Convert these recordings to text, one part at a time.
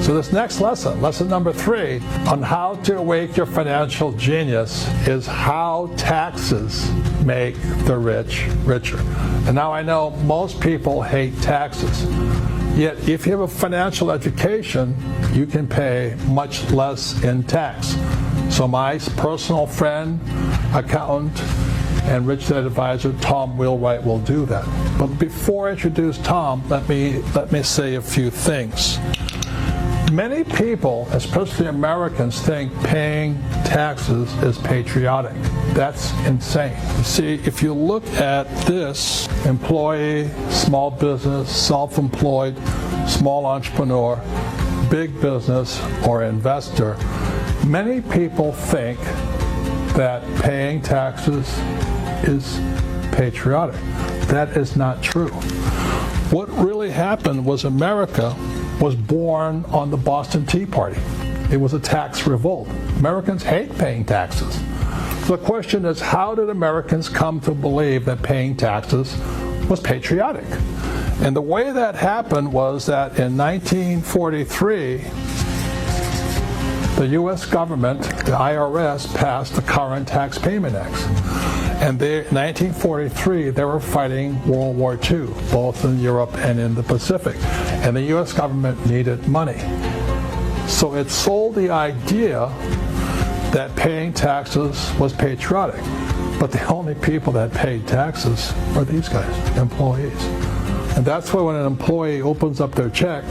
So this next lesson, lesson number 3, on how to awake your financial genius is how taxes make the rich richer. And now I know most people hate taxes. Yet if you have a financial education, you can pay much less in tax. So my personal friend, accountant, and Rich Dad Advisor Tom Wheelwright will do that. But before I introduce Tom, let me say a few things. Many people, especially Americans, think paying taxes is patriotic. That's insane. You see, if you look at this, employee, small business, self-employed, small entrepreneur, big business, or investor, many people think that paying taxes is patriotic. That is not true. What really happened was America was born on the Boston Tea Party. It was a tax revolt. Americans hate paying taxes. So the question is, how did Americans come to believe that paying taxes was patriotic? And the way that happened was that in 1943, the U.S. government, the IRS, passed the Current Tax Payment Act. And in 1943, they were fighting World War II, both in Europe and in the Pacific. And the U.S. government needed money. So it sold the idea that paying taxes was patriotic. But the only people that paid taxes were these guys, employees. And that's why when an employee opens up their check,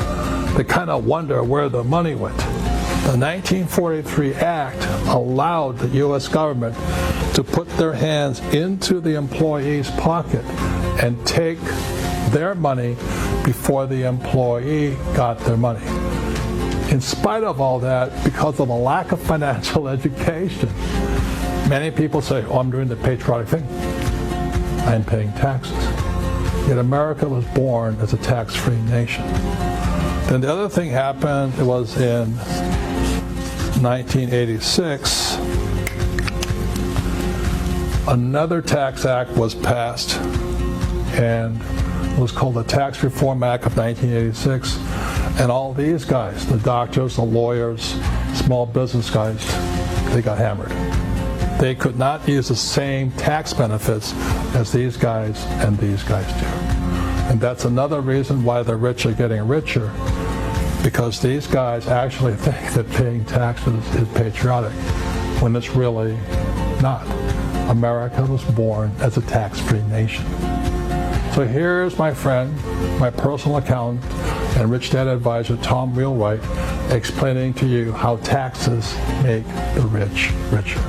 they kind of wonder where the money went. The 1943 Act allowed the U.S. government to put their hands into the employee's pocket and take their money before the employee got their money. In spite of all that, because of a lack of financial education, many people say, oh, I'm doing the patriotic thing. I'm paying taxes. Yet America was born as a tax-free nation. Then the other thing happened, it was in 1986, another tax act was passed, and it was called the Tax Reform Act of 1986. And all these guys, the doctors, the lawyers, small business guys, they got hammered. They could not use the same tax benefits as these guys and these guys do. And that's another reason why the rich are getting richer, because these guys actually think that paying taxes is patriotic, when it's really not. America was born as a tax-free nation. So here's my friend, my personal accountant, and Rich Dad Advisor Tom Wheelwright explaining to you how taxes make the rich richer.